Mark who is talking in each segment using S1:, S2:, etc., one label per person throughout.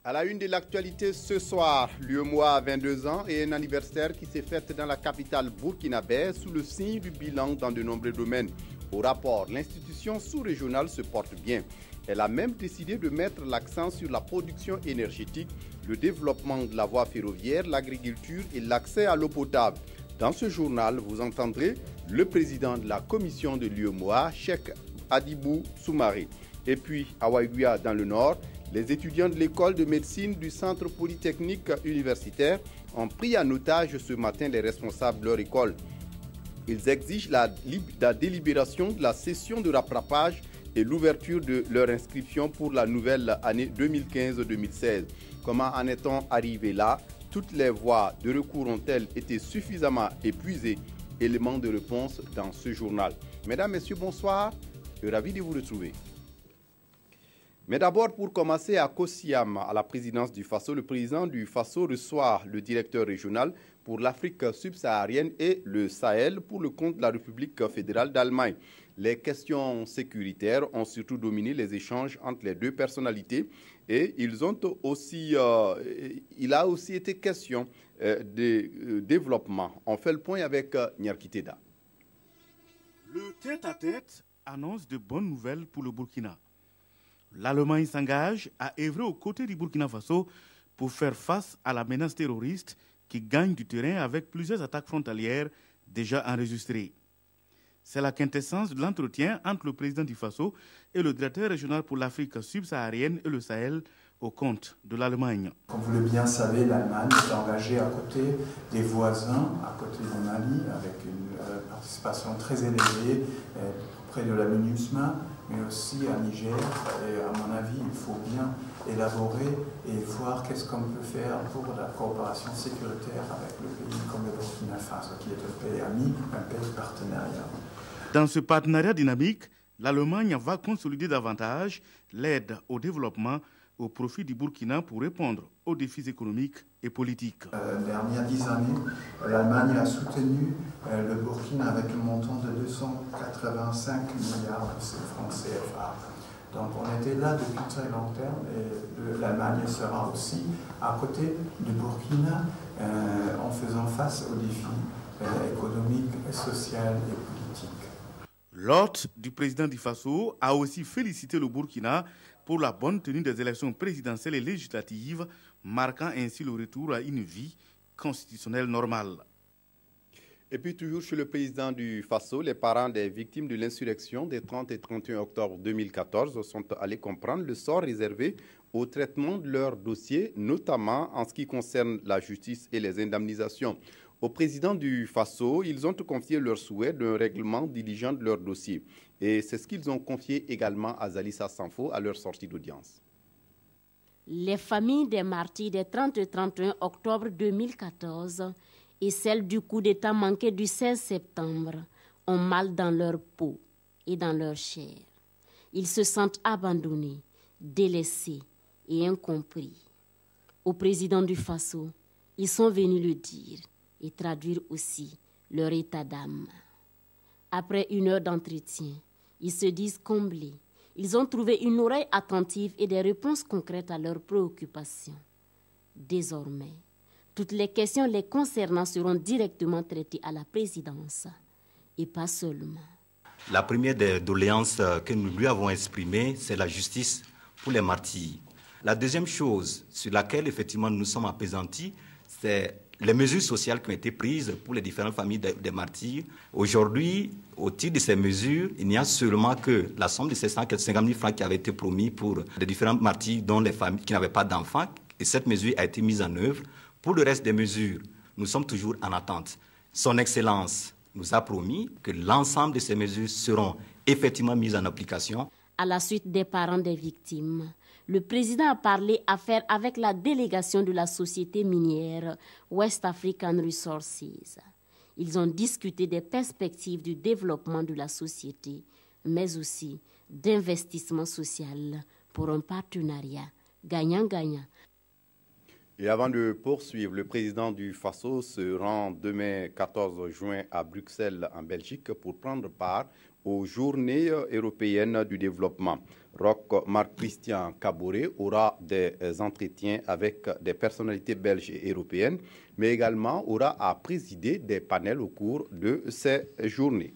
S1: À la une de l'actualité ce soir, l'UEMOA a 22 ans et un anniversaire qui s'est fête dans la capitale burkinabé sous le signe du bilan dans de nombreux domaines. Au rapport, l'institution sous-régionale se porte bien. Elle a même décidé de mettre l'accent sur la production énergétique, le développement de la voie ferroviaire, l'agriculture et l'accès à l'eau potable. Dans ce journal, vous entendrez le président de la commission de l'UEMOA, Cheikh Adibou Soumaré. Et puis, à Waïguia, dans le nord, les étudiants de l'école de médecine du centre polytechnique universitaire ont pris en otage ce matin les responsables de leur école. Ils exigent la délibération de la session de rattrapage et l'ouverture de leur inscription pour la nouvelle année 2015-2016. Comment en est-on arrivé là? Toutes les voies de recours ont-elles été suffisamment épuisées? Élément de réponse dans ce journal. Mesdames, Messieurs, bonsoir. Ravi de vous retrouver. Mais d'abord, pour commencer, à Kosiam, à la présidence du Faso, le président du Faso reçoit le directeur régional pour l'Afrique subsaharienne et le Sahel pour le compte de la République fédérale d'Allemagne. Les questions sécuritaires ont surtout dominé les échanges entre les deux personnalités et il a aussi été question de développement. On fait le point avec Nyarkiteda.
S2: Le tête-à-tête annonce de bonnes nouvelles pour le Burkina. L'Allemagne s'engage à œuvrer aux côtés du Burkina Faso pour faire face à la menace terroriste qui gagne du terrain avec plusieurs attaques frontalières déjà enregistrées. C'est la quintessence de l'entretien entre le président du Faso et le directeur régional pour l'Afrique subsaharienne et le Sahel au compte de l'Allemagne.
S3: Comme vous le bien savez, l'Allemagne est engagée à côté des voisins, à côté du Mali, avec une participation très élevée près de la MINUSMA, mais aussi à Niger. Et à mon avis, il faut bien élaborer et voir qu'est-ce qu'on peut faire pour la coopération sécuritaire avec le pays comme le Burkina Faso, qui est un pays ami, un pays partenaire.
S2: Dans ce partenariat dynamique, l'Allemagne va consolider davantage l'aide au développement au profit du Burkina pour répondre aux défis économiques et politiques.
S3: Les dernières 10 années, l'Allemagne a soutenu le Burkina avec un montant de 285 milliards de francs CFA. Donc on était là depuis très long terme et l'Allemagne sera aussi à côté du Burkina en faisant face aux défis économiques, sociaux et politiques.
S2: L'hôte du président du Faso a aussi félicité le Burkina pour la bonne tenue des élections présidentielles et législatives, marquant ainsi le retour à une vie constitutionnelle normale.
S1: Et puis toujours chez le président du Faso, les parents des victimes de l'insurrection des 30 et 31 octobre 2014 sont allés comprendre le sort réservé au traitement de leurs dossiers, notamment en ce qui concerne la justice et les indemnisations. Au président du Faso, ils ont confié leur souhait d'un règlement diligent de leur dossier. Et c'est ce qu'ils ont confié également à Zalissa Sanfo à leur sortie d'audience.
S4: Les familles des martyrs des 30 et 31 octobre 2014 et celles du coup d'État manqué du 16 septembre ont mal dans leur peau et dans leur chair. Ils se sentent abandonnés, délaissés et incompris. Au président du Faso, ils sont venus le dire et traduire aussi leur état d'âme. Après une heure d'entretien, ils se disent comblés. Ils ont trouvé une oreille attentive et des réponses concrètes à leurs préoccupations. Désormais, toutes les questions les concernant seront directement traitées à la présidence, et pas seulement.
S5: La première des doléances que nous lui avons exprimées, c'est la justice pour les martyrs. La deuxième chose sur laquelle effectivement nous sommes appesantis, c'est les mesures sociales qui ont été prises pour les différentes familles des martyrs. Aujourd'hui, au titre de ces mesures, il n'y a seulement que la somme de 750 000 francs qui avait été promis pour les différents martyrs dont les familles qui n'avaient pas d'enfants. Et cette mesure a été mise en œuvre. Pour le reste des mesures, nous sommes toujours en attente. Son Excellence nous a promis que l'ensemble de ces mesures seront effectivement mises en application.
S4: À la suite des parents des victimes, le président a parlé affaires avec la délégation de la société minière West African Resources. Ils ont discuté des perspectives du développement de la société, mais aussi d'investissement social pour un partenariat gagnant-gagnant.
S1: Et avant de poursuivre, le président du Faso se rend demain 14 juin à Bruxelles, en Belgique, pour prendre part aux Journées européennes du développement. Roch Marc-Christian Caboret aura des entretiens avec des personnalités belges et européennes, mais également aura à présider des panels au cours de ces journées.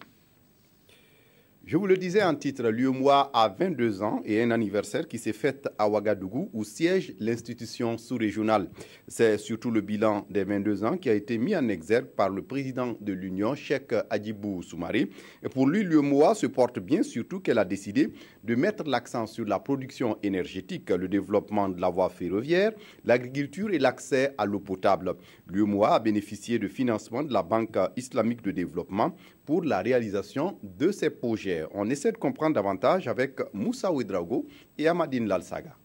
S1: Je vous le disais en titre, l'UEMOA a 22 ans et un anniversaire qui s'est fait à Ouagadougou où siège l'institution sous-régionale. C'est surtout le bilan des 22 ans qui a été mis en exergue par le président de l'Union, Cheikh Hadjibou Soumaré. Et pour lui, l'UEMOA se porte bien, surtout qu'elle a décidé de mettre l'accent sur la production énergétique, le développement de la voie ferroviaire, l'agriculture et l'accès à l'eau potable. L'UEMOA a bénéficié de financement de la Banque islamique de développement pour la réalisation de ces projets. On essaie de comprendre davantage avec Moussa Ouedraogo et Amadine Lalsaga.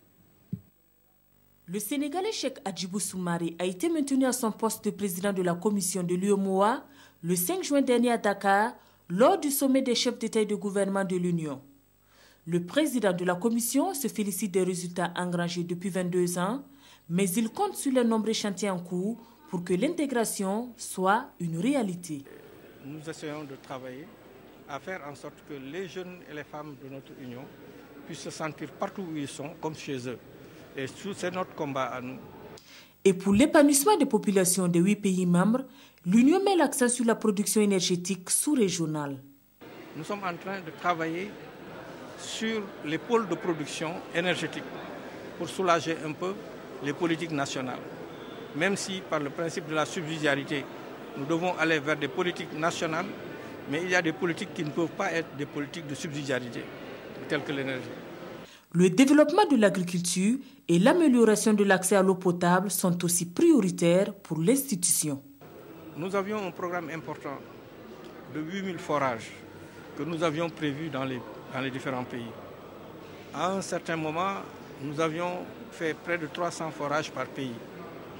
S6: Le Sénégalais Cheikh Hadjibou Soumaré a été maintenu à son poste de président de la commission de l'UEMOA le 5 juin dernier à Dakar lors du sommet des chefs d'État et de gouvernement de l'Union. Le président de la commission se félicite des résultats engrangés depuis 22 ans, mais il compte sur les nombreux chantiers en cours pour que l'intégration soit une réalité.
S7: Nous essayons de travailler à faire en sorte que les jeunes et les femmes de notre union puissent se sentir partout où ils sont, comme chez eux. Et c'est notre combat à nous.
S6: Et pour l'épanouissement des populations des 8 pays membres, l'Union met l'accent sur la production énergétique sous-régionale.
S7: Nous sommes en train de travailler sur les pôles de production énergétique pour soulager un peu les politiques nationales. Même si, par le principe de la subsidiarité, nous devons aller vers des politiques nationales, mais il y a des politiques qui ne peuvent pas être des politiques de subsidiarité, telles que l'énergie.
S6: Le développement de l'agriculture et l'amélioration de l'accès à l'eau potable sont aussi prioritaires pour l'institution.
S7: Nous avions un programme important de 8000 forages que nous avions prévus dans les différents pays. À un certain moment, nous avions fait près de 300 forages par pays.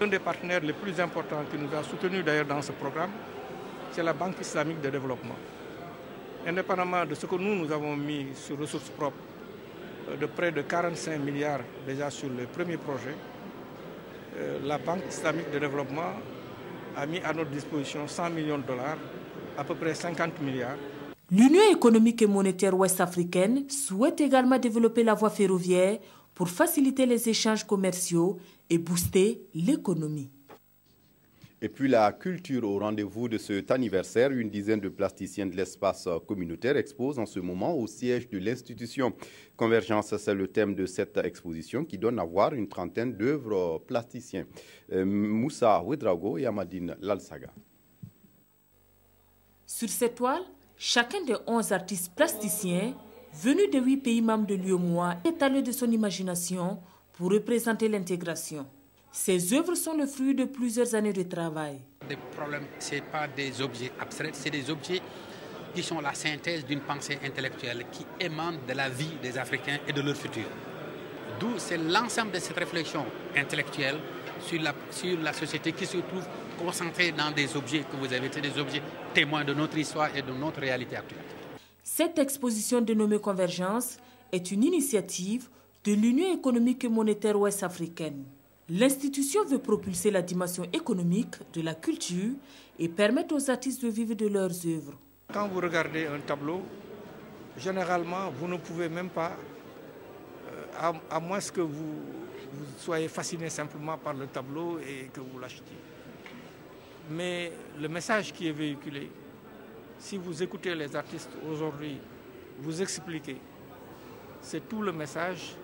S7: Un des partenaires les plus importants qui nous a soutenus d'ailleurs dans ce programme, c'est la Banque islamique de développement. Indépendamment de ce que nous avons mis sur ressources propres, de près de 45 milliards déjà sur le premier projet, la Banque islamique de développement a mis à notre disposition 100 millions de dollars, à peu près 50 milliards.
S6: L'Union économique et monétaire ouest-africaine souhaite également développer la voie ferroviaire pour faciliter les échanges commerciaux et booster l'économie.
S1: Et puis la culture au rendez-vous de cet anniversaire, une dizaine de plasticiens de l'espace communautaire exposent en ce moment au siège de l'institution. Convergence, c'est le thème de cette exposition qui donne à voir une trentaine d'œuvres plasticiens. Moussa Ouedraogo et Amadine Lalsaga.
S6: Sur cette toile, chacun des 11 artistes plasticiens venus des 8 pays membres de l'UEMOA est allé de son imagination pour représenter l'intégration. Ces œuvres sont le fruit de plusieurs années de travail.
S8: Les problèmes, ce n'est pas des objets abstraits, c'est des objets qui sont la synthèse d'une pensée intellectuelle qui émane de la vie des Africains et de leur futur. D'où c'est l'ensemble de cette réflexion intellectuelle sur la société qui se trouve concentrée dans des objets que vous avez été des objets témoins de notre histoire et de notre réalité actuelle.
S6: Cette exposition dénommée Convergence est une initiative de l'Union économique et monétaire ouest-africaine. L'institution veut propulser la dimension économique de la culture et permettre aux artistes de vivre de leurs œuvres.
S7: Quand vous regardez un tableau, généralement, vous ne pouvez même pas, à moins que vous soyez fasciné simplement par le tableau et que vous l'achetiez. Mais le message qui est véhiculé, si vous écoutez les artistes aujourd'hui, vous expliquez, c'est tout le message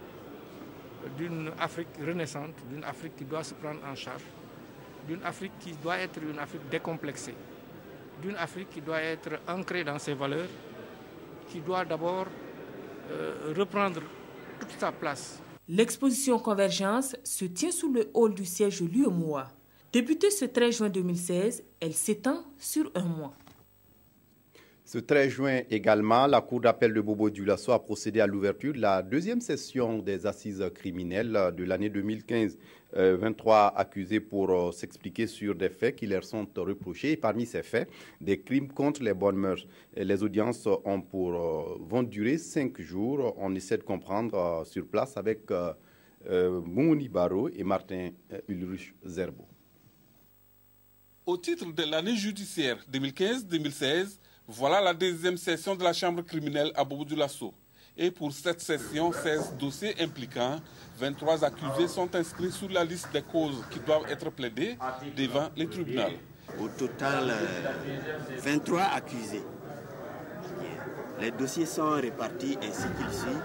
S7: d'une Afrique renaissante, d'une Afrique qui doit se prendre en charge, d'une Afrique qui doit être une Afrique décomplexée, d'une Afrique qui doit être ancrée dans ses valeurs, qui doit d'abord reprendre toute sa place.
S6: L'exposition Convergence se tient sous le hall du siège de l'UEMOA. Débutée ce 13 juin 2016, elle s'étend sur un mois.
S1: Ce 13 juin également, la Cour d'appel de Bobo-Dioulasso a procédé à l'ouverture de la deuxième session des assises criminelles de l'année 2015. 23 accusés pour s'expliquer sur des faits qui leur sont reprochés. Et parmi ces faits, des crimes contre les bonnes mœurs. Les audiences vont durer 5 jours. On essaie de comprendre sur place avec Mouni Baro et Martin Ulrich Zerbo.
S9: Au titre de l'année judiciaire 2015-2016, Voilà la deuxième session de la chambre criminelle à Bobo-Dioulasso. Et pour cette session, 16 dossiers impliquant 23 accusés sont inscrits sur la liste des causes qui doivent être plaidées devant les tribunaux.
S10: Au total, 23 accusés. Les dossiers sont répartis ainsi qu'il suit.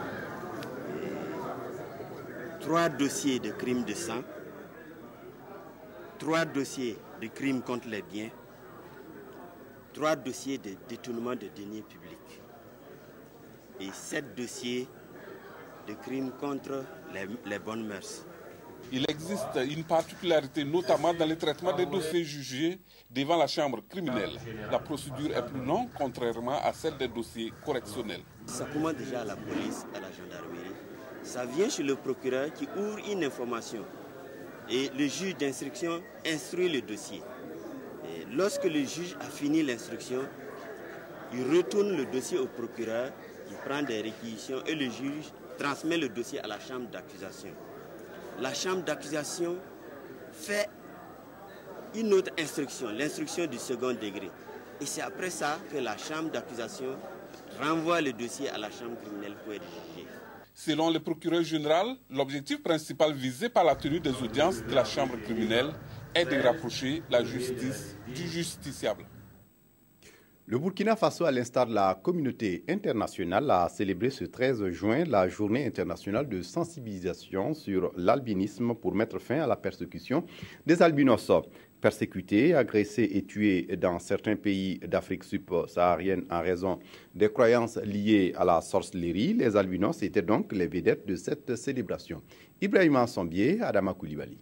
S10: 3 dossiers de crimes de sang, 3 dossiers de crimes contre les biens, 3 dossiers de détournement de deniers publics et 7 dossiers de crimes contre les bonnes mœurs.
S9: Il existe une particularité, notamment dans le traitement des dossiers jugés devant la chambre criminelle. La procédure est plus longue, contrairement à celle des dossiers correctionnels.
S10: Ça commence déjà à la police, à la gendarmerie. Ça vient chez le procureur qui ouvre une information. Et le juge d'instruction instruit le dossier. Et lorsque le juge a fini l'instruction, il retourne le dossier au procureur, il prend des réquisitions et le juge transmet le dossier à la chambre d'accusation. La chambre d'accusation fait une autre instruction, l'instruction du second degré. Et c'est après ça que la chambre d'accusation renvoie le dossier à la chambre criminelle pour être jugé.
S9: Selon le procureur général, l'objectif principal visé par la tenue des audiences de la chambre criminelle est de rapprocher la justice du justiciable.
S1: Le Burkina Faso, à l'instar de la communauté internationale, a célébré ce 13 juin la journée internationale de sensibilisation sur l'albinisme pour mettre fin à la persécution des albinos. Persécutés, agressés et tués dans certains pays d'Afrique subsaharienne en raison des croyances liées à la sorcellerie, les albinos étaient donc les vedettes de cette célébration. Ibrahima Sombié, Adama Koulibaly.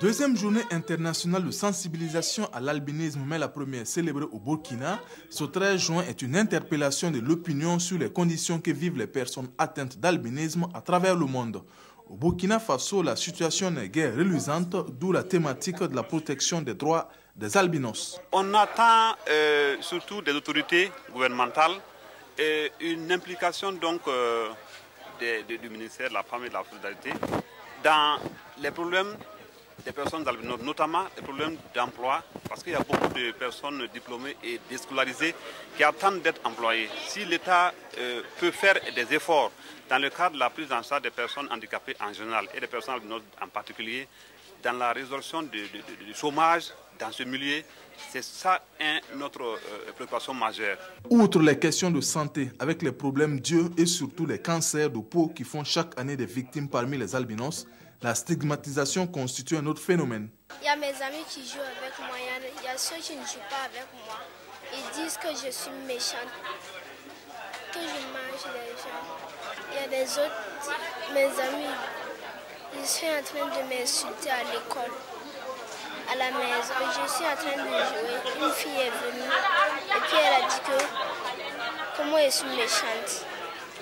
S11: Deuxième journée internationale de sensibilisation à l'albinisme, mais la première célébrée au Burkina. Ce 13 juin est une interpellation de l'opinion sur les conditions que vivent les personnes atteintes d'albinisme à travers le monde. Au Burkina Faso, la situation n'est guère reluisante, d'où la thématique de la protection des droits des albinos.
S12: On attend surtout des autorités gouvernementales une implication donc du ministère de la Femme et de la Solidarité dans les problèmes des personnes albinos, notamment les problèmes d'emploi, parce qu'il y a beaucoup de personnes diplômées et déscolarisées qui attendent d'être employées. Si l'État peut faire des efforts dans le cadre de la prise en charge des personnes handicapées en général et des personnes albinos en particulier, dans la résolution du chômage dans ce milieu, c'est ça notre préoccupation majeure.
S11: Outre les questions de santé, avec les problèmes d'yeux et surtout les cancers de peau qui font chaque année des victimes parmi les albinos, la stigmatisation constitue un autre phénomène.
S13: Il y a mes amis qui jouent avec moi, il y a ceux qui ne jouent pas avec moi. Ils disent que je suis méchante, que je mange les gens. Il y a des autres, mes amis, ils sont en train de m'insulter à l'école, à la maison. Je suis en train de jouer, une fille est venue et puis elle a dit que moi je suis méchante.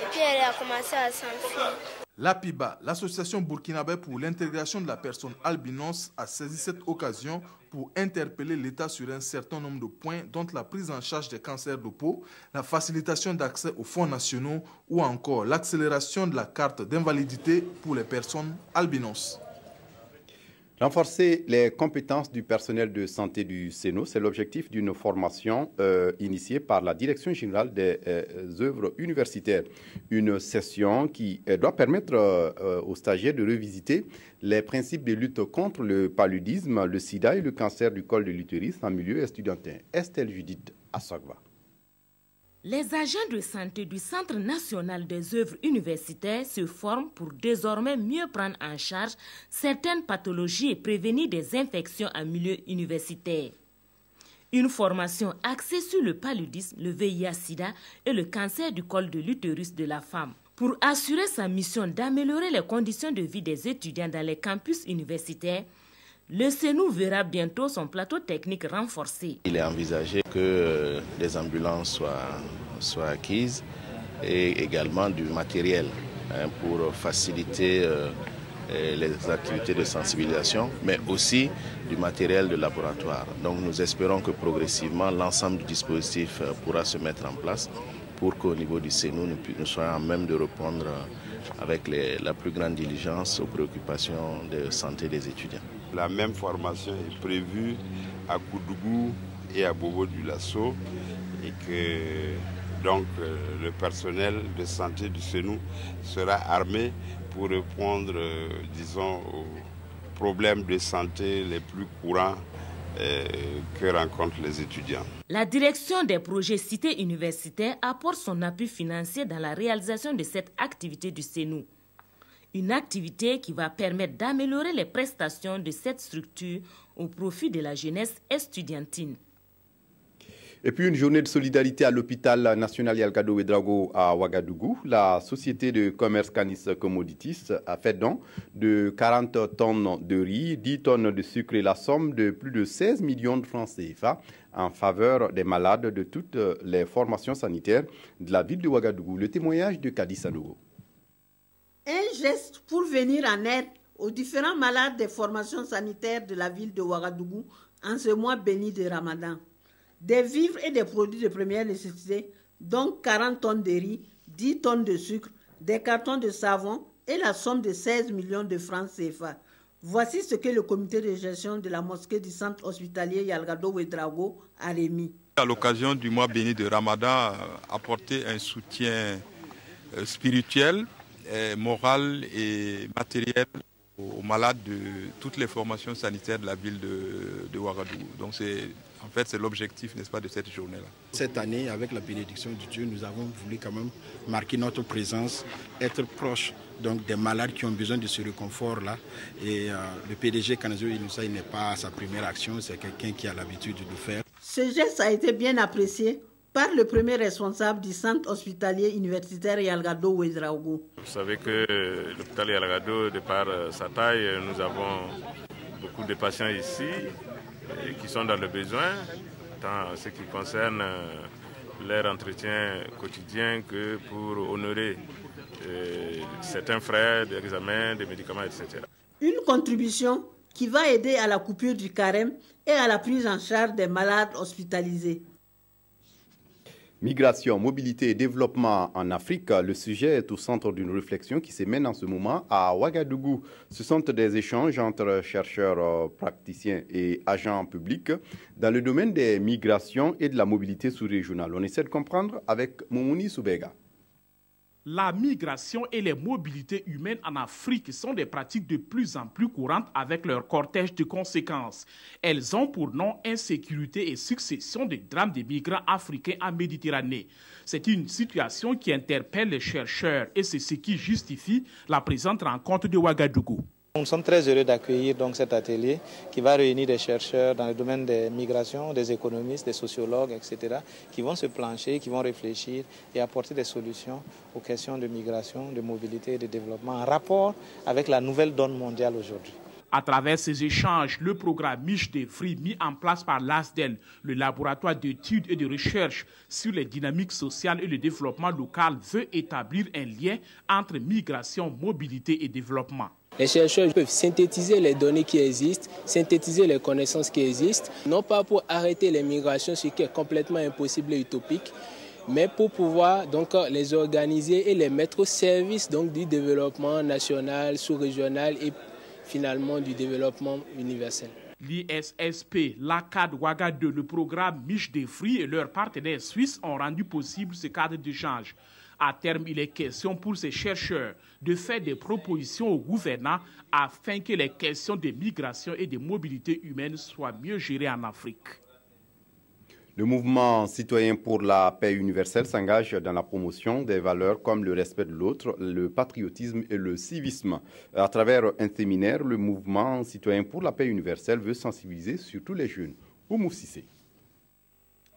S13: Et puis elle a commencé à s'enfuir.
S11: L'APIBA, l'association burkinabé pour l'intégration de la personne albinos, a saisi cette occasion pour interpeller l'État sur un certain nombre de points, dont la prise en charge des cancers de peau, la facilitation d'accès aux fonds nationaux ou encore l'accélération de la carte d'invalidité pour les personnes albinos.
S1: Renforcer les compétences du personnel de santé du CENO, c'est l'objectif d'une formation initiée par la Direction générale des œuvres universitaires. Une session qui doit permettre aux stagiaires de revisiter les principes de lutte contre le paludisme, le sida et le cancer du col de l'utérus en milieu estudiantin. Estelle Judith Assagva.
S6: Les agents de santé du Centre national des œuvres universitaires se forment pour désormais mieux prendre en charge certaines pathologies et prévenir des infections en milieu universitaire. Une formation axée sur le paludisme, le VIH-Sida et le cancer du col de l'utérus de la femme. Pour assurer sa mission d'améliorer les conditions de vie des étudiants dans les campus universitaires, le CENO verra bientôt son plateau technique renforcé.
S14: Il est envisagé que des ambulances soient acquises et également du matériel pour faciliter les activités de sensibilisation, mais aussi du matériel de laboratoire. Donc nous espérons que progressivement l'ensemble du dispositif pourra se mettre en place pour qu'au niveau du CENO, nous soyons à même de répondre avec la plus grande diligence aux préoccupations de santé des étudiants.
S15: La même formation est prévue à Koudougou et à Bobo-Dioulasso et que donc le personnel de santé du Sénou sera armé pour répondre, disons, aux problèmes de santé les plus courants que rencontrent les étudiants.
S6: La direction des projets cités universitaires apporte son appui financier dans la réalisation de cette activité du Sénou. Une activité qui va permettre d'améliorer les prestations de cette structure au profit de la jeunesse estudiantine.
S1: Et puis une journée de solidarité à l'hôpital national Yalgado Ouedraogo à Ouagadougou. La société de commerce Canis Commodities a fait don de 40 tonnes de riz, 10 tonnes de sucre et la somme de plus de 16 millions de francs CFA en faveur des malades de toutes les formations sanitaires de la ville de Ouagadougou. Le témoignage de Kadi Sanogo.
S16: Un geste pour venir en aide aux différents malades des formations sanitaires de la ville de Ouagadougou en ce mois béni de Ramadan. Des vivres et des produits de première nécessité, donc 40 tonnes de riz, 10 tonnes de sucre, des cartons de savon et la somme de 16 millions de francs CFA. Voici ce que le comité de gestion de la mosquée du centre hospitalier Yalgado Ouedraogo a remis.
S17: À l'occasion du mois béni de Ramadan, apporter un soutien spirituel, moral et matériel aux malades de toutes les formations sanitaires de la ville de Ouagadougou. Donc en fait, c'est l'objectif, n'est-ce pas, de cette journée-là.
S18: Cette année, avec la bénédiction de Dieu, nous avons voulu quand même marquer notre présence, être proche donc, des malades qui ont besoin de ce réconfort-là. Et le PDG Kanazo Inoussa, il n'est pas sa première action, c'est quelqu'un qui a l'habitude de le faire.
S16: Ce geste a été bien apprécié par le premier responsable du centre hospitalier universitaire Yalgado Ouedraogo.
S19: Vous savez que l'hôpital Yalgado, de par sa taille, nous avons beaucoup de patients ici qui sont dans le besoin, tant en ce qui concerne leur entretien quotidien que pour honorer certains frais d'examen, des médicaments, etc.
S16: Une contribution qui va aider à la coupure du carême et à la prise en charge des malades hospitalisés.
S1: Migration, mobilité et développement en Afrique, le sujet est au centre d'une réflexion qui se mène en ce moment à Ouagadougou. Ce sont des échanges entre chercheurs, praticiens et agents publics dans le domaine des migrations et de la mobilité sous-régionale. On essaie de comprendre avec Moumouni Soubega.
S20: La migration et les mobilités humaines en Afrique sont des pratiques de plus en plus courantes avec leur cortège de conséquences. Elles ont pour nom insécurité et succession de drames des migrants africains en Méditerranée. C'est une situation qui interpelle les chercheurs et c'est ce qui justifie la présente rencontre de Ouagadougou.
S21: Nous sommes très heureux d'accueillir donc cet atelier qui va réunir des chercheurs dans le domaine des migrations, des économistes, des sociologues, etc., qui vont se plancher, qui vont réfléchir et apporter des solutions aux questions de migration, de mobilité et de développement en rapport avec la nouvelle donne mondiale aujourd'hui.
S20: À travers ces échanges, le programme Mich des Fruits mis en place par l'ASDEL, le laboratoire d'études et de recherche sur les dynamiques sociales et le développement local, veut établir un lien entre migration, mobilité et développement.
S22: Les chercheurs peuvent synthétiser les données qui existent, synthétiser les connaissances qui existent, non pas pour arrêter les migrations, ce qui est complètement impossible et utopique, mais pour pouvoir donc les organiser et les mettre au service donc du développement national, sous-régional et finalement du développement universel.
S20: L'ISSP, l'ACAD Ouagadougou, le programme Mich des Fruits et leurs partenaires suisses ont rendu possible ce cadre d'échange. À terme, il est question pour ces chercheurs de faire des propositions au gouvernement afin que les questions de migration et de mobilité humaine soient mieux gérées en Afrique.
S1: Le mouvement citoyen pour la paix universelle s'engage dans la promotion des valeurs comme le respect de l'autre, le patriotisme et le civisme. À travers un séminaire, le mouvement citoyen pour la paix universelle veut sensibiliser surtout les jeunes. Oumou Sissé.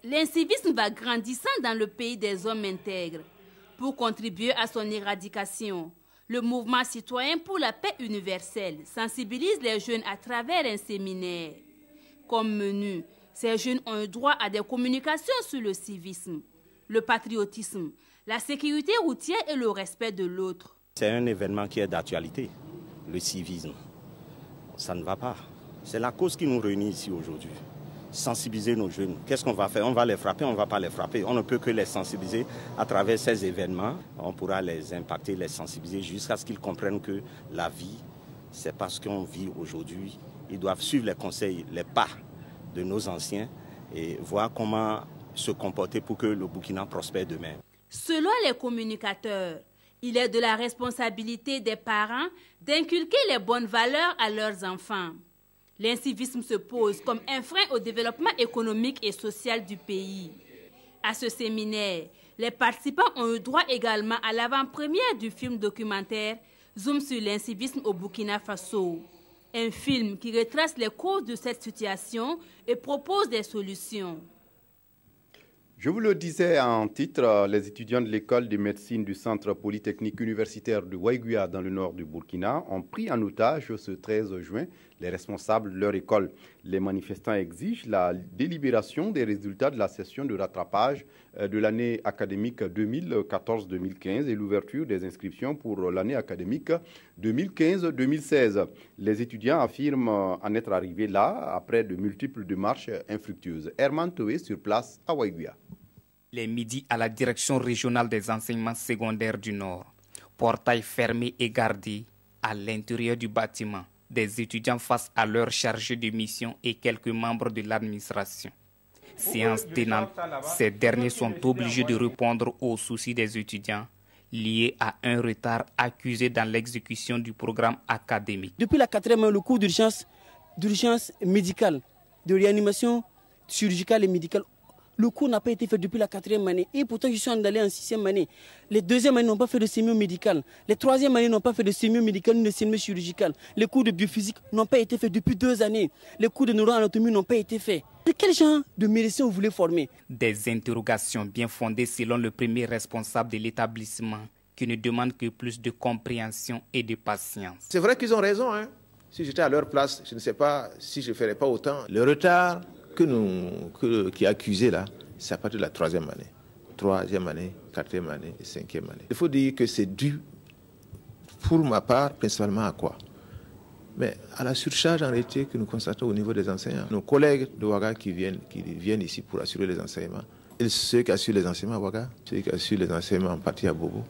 S23: L'incivisme va grandissant dans le pays des hommes intègres. Pour contribuer à son éradication, le mouvement citoyen pour la paix universelle sensibilise les jeunes à travers un séminaire. Comme menu, ces jeunes ont un droit à des communications sur le civisme, le patriotisme, la sécurité routière et le respect de l'autre.
S24: C'est un événement qui est d'actualité, le civisme. Ça ne va pas. C'est la cause qui nous réunit ici aujourd'hui. Sensibiliser nos jeunes. Qu'est-ce qu'on va faire? On va les frapper, on ne va pas les frapper. On ne peut que les sensibiliser à travers ces événements. On pourra les impacter, les sensibiliser jusqu'à ce qu'ils comprennent que la vie, c'est parce qu'on vit aujourd'hui ils doivent suivre les conseils, les pas de nos anciens et voir comment se comporter pour que le Burkina prospère demain.
S23: Selon les communicateurs, il est de la responsabilité des parents d'inculquer les bonnes valeurs à leurs enfants. L'incivisme se pose comme un frein au développement économique et social du pays. À ce séminaire, les participants ont eu droit également à l'avant-première du film documentaire Zoom sur l'incivisme au Burkina Faso. Un film qui retrace les causes de cette situation et propose des solutions.
S1: Je vous le disais en titre, les étudiants de l'école de médecine du centre polytechnique universitaire de Waiguia dans le nord du Burkina ont pris en otage ce 13 juin les responsables de leur école. Les manifestants exigent la délibération des résultats de la session de rattrapage de l'année académique 2014-2015 et l'ouverture des inscriptions pour l'année académique 2015-2016. Les étudiants affirment en être arrivés là après de multiples démarches infructueuses. Herman Toé sur place à Waiguia.
S2: Les midis à la direction régionale des enseignements secondaires du Nord. Portail fermé et gardé à l'intérieur du bâtiment. Des étudiants face à leurs chargés de mission et quelques membres de l'administration. Séance tenante, ces derniers sont obligés de répondre aux soucis des étudiants liés à un retard accusé dans l'exécution du programme académique.
S3: Depuis la 4e année, le cours d'urgence médicale, de réanimation chirurgicale et médicale, le cours n'a pas été fait depuis la 4e année. Et pourtant, je suis allé en 6e année. Les 2e années n'ont pas fait de sémio médical. Les 3e années n'ont pas fait de sémio médical ni de sémio chirurgical. Les cours de biophysique n'ont pas été faits depuis 2 années. Les cours de neuroanatomie n'ont pas été faits. De quel genre de médecins vous voulez former?
S2: Des interrogations bien fondées selon le premier responsable de l'établissement qui ne demande que plus de compréhension et de patience.
S4: C'est vrai qu'ils ont raison. Si j'étais à leur place, je ne sais pas si je ne ferais pas autant. Le retard qui est accusé là, c'est à partir de la 3e année. 3e année, 4e année et 5e année. Il faut dire que c'est dû, pour ma part, principalement à quoi? Mais à la surcharge en réalité que nous constatons au niveau des enseignants. Nos collègues de Ouaga qui viennent ici pour assurer les enseignements, et ceux qui assurent les enseignements à Ouaga, ceux qui assurent les enseignements en partie à Bobo,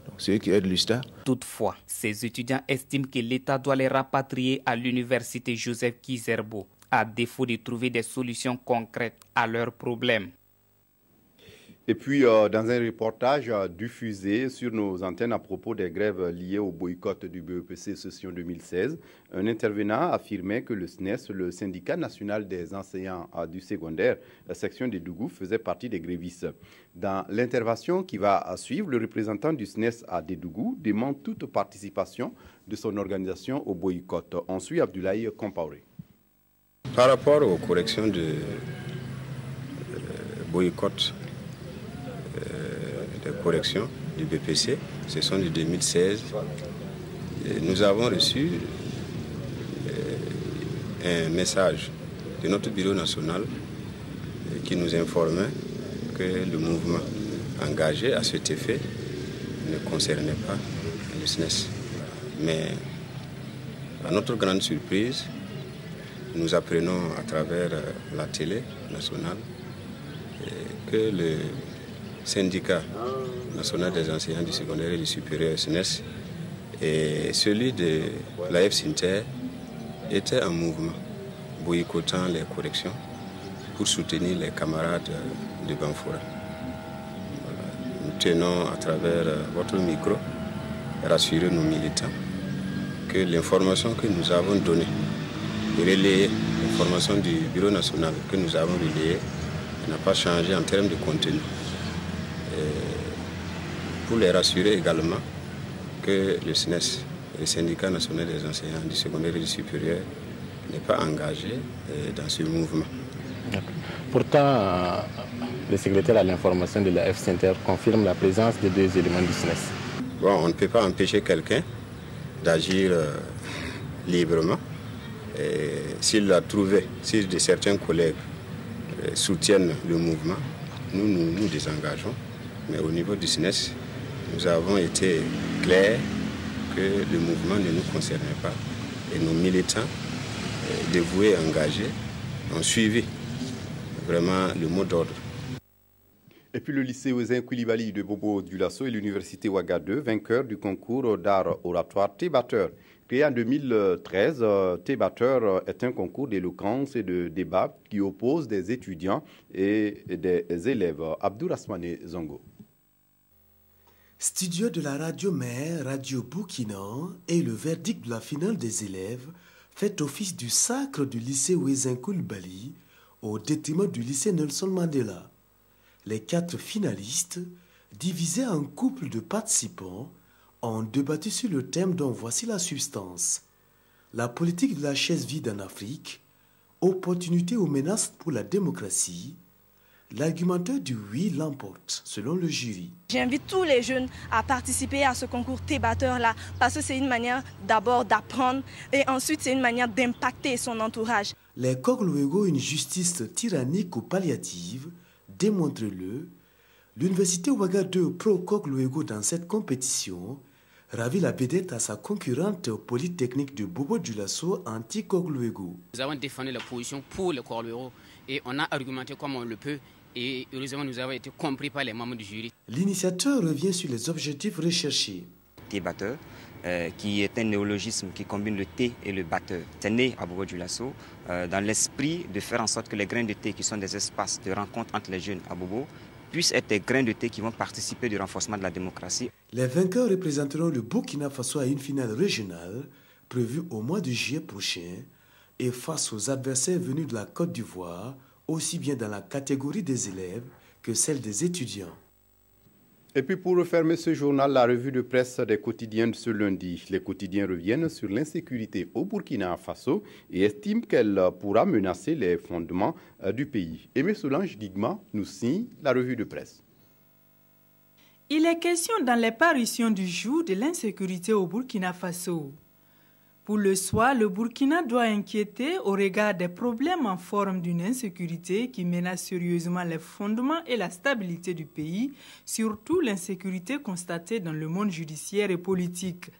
S4: donc ceux qui aident l'USTA.
S2: Toutefois, ces étudiants estiment que l'État doit les rapatrier à l'université Joseph Kizerbo, à défaut de trouver des solutions concrètes à leurs problèmes.
S1: Et puis, dans un reportage diffusé sur nos antennes à propos des grèves liées au boycott du BEPC session 2016, un intervenant affirmait que le SNES, le syndicat national des enseignants du secondaire, la section des Dougou, faisait partie des grévistes. Dans l'intervention qui va suivre, le représentant du SNES à Dédougou demande toute participation de son organisation au boycott. On suit Abdoulaye Compaoré.
S5: Par rapport aux corrections de boycott, de correction du BPC, ce sont de 2016, nous avons reçu un message de notre bureau national qui nous informait que le mouvement engagé à cet effet ne concernait pas le SNES. Mais à notre grande surprise, nous apprenons à travers la télé nationale que le syndicat national des enseignants du secondaire et du supérieur SNES et celui de la FSINTER étaient en mouvement, boycottant les corrections pour soutenir les camarades de Banfoura. Voilà. Nous tenons à travers votre micro à rassurer nos militants que l'information que nous avons donnée, relayée, l'information du bureau national que nous avons relayée, n'a pas changé en termes de contenu. Pour les rassurer également que le SNES, le syndicat national des enseignants du secondaire et du supérieur, n'est pas engagé dans ce mouvement.
S25: Pourtant, le secrétaire à l'information de la FSINTER confirme la présence des 2 éléments du SNES.
S5: Bon, on ne peut pas empêcher quelqu'un d'agir librement. S'il a trouvé, si certains collègues soutiennent le mouvement, nous désengageons. Mais au niveau du SNES, nous avons été clairs que le mouvement ne nous concernait pas. Et nos militants dévoués et engagés ont suivi vraiment le mot d'ordre.
S1: Et puis le lycée Ouezin Koulibaly de Bobo Dioulasso et l'université Ouaga 2, vainqueurs du concours d'art oratoire Tébatteur. Créé en 2013, T-Batteur est un concours d'éloquence et de débat qui oppose des étudiants et des élèves. Abdourahmane Zongo.
S7: Studio de la radio mère, Radio Burkina, et le verdict de la finale des élèves fait office du sacre du lycée Ouézin Coulibaly au détriment du lycée Nelson Mandela. Les 4 finalistes, divisés en couples de participants, ont débattu sur le thème dont voici la substance. La politique de la chaise vide en Afrique, opportunité ou menace pour la démocratie. L'argumentaire du oui l'emporte, selon le jury.
S8: J'invite tous les jeunes à participer à ce concours T-Batteur-là, parce que c'est une manière d'abord d'apprendre et ensuite c'est une manière d'impacter son entourage.
S7: Les Kogluego, une justice tyrannique ou palliative, démontre-le. L'université Ouagadougou pro Kogluego dans cette compétition ravit la vedette à sa concurrente polytechnique de Bobo Dioulasso anti-Kogluego.
S9: Nous avons défendu la position pour le Kogluego et on a argumenté comme on le peut et heureusement nous avons été compris par les membres du jury.
S7: L'initiateur revient sur les objectifs recherchés.
S10: T-Batteur, qui est un néologisme qui combine le thé et le batteur. C'est né à Bobo Dioulasso dans l'esprit de faire en sorte que les grains de thé, qui sont des espaces de rencontre entre les jeunes à Bobo, puissent être des grains de thé qui vont participer du renforcement de la démocratie.
S7: Les vainqueurs représenteront le Burkina Faso à une finale régionale prévue au mois de juillet prochain et face aux adversaires venus de la Côte d'Ivoire, aussi bien dans la catégorie des élèves que celle des étudiants.
S1: Et puis pour refermer ce journal, la revue de presse des quotidiens de ce lundi. Les quotidiens reviennent sur l'insécurité au Burkina Faso et estiment qu'elle pourra menacer les fondements du pays. Aimé Solange Digma nous signe la revue de presse.
S12: Il est question dans les parutions du jour de l'insécurité au Burkina Faso. Pour le soir, le Burkina doit inquiéter au regard des problèmes en forme d'une insécurité qui menace sérieusement les fondements et la stabilité du pays, surtout l'insécurité constatée dans le monde judiciaire et politique.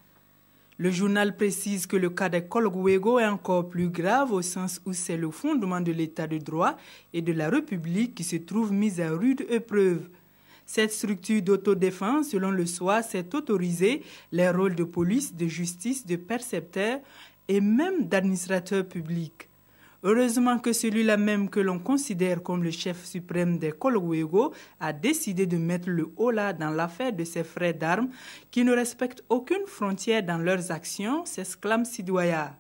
S12: Le journal précise que le cas des Kogluego est encore plus grave au sens où c'est le fondement de l'état de droit et de la République qui se trouve mis à rude épreuve. Cette structure d'autodéfense, selon le SOA, s'est autorisée les rôles de police, de justice, de percepteur et même d'administrateur public. Heureusement que celui-là même que l'on considère comme le chef suprême des Kogluego a décidé de mettre le holà dans l'affaire de ses frères d'armes qui ne respectent aucune frontière dans leurs actions, s'exclame Sidoya.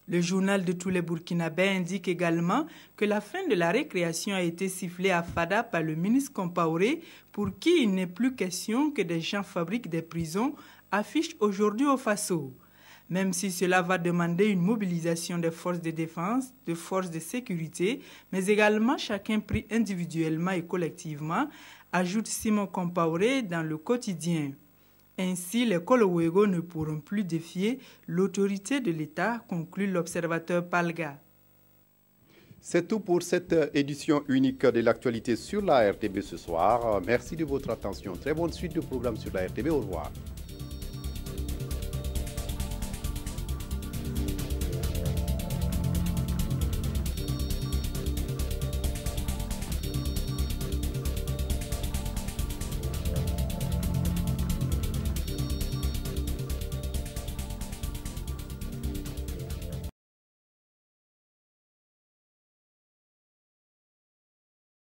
S12: Le journal de tous les Burkinabés indique également que la fin de la récréation a été sifflée à Fada par le ministre Compaoré, pour qui il n'est plus question que des gens fabriquent des prisons, affiche aujourd'hui au Faso. Même si cela va demander une mobilisation des forces de défense, de forces de sécurité, mais également chacun pris individuellement et collectivement, ajoute Simon Compaoré dans le quotidien. Ainsi, les Kogluego ne pourront plus défier l'autorité de l'État, conclut l'observateur Palga.
S1: C'est tout pour cette édition unique de l'actualité sur la RTB ce soir. Merci de votre attention. Très bonne suite de programmes sur la RTB. Au revoir.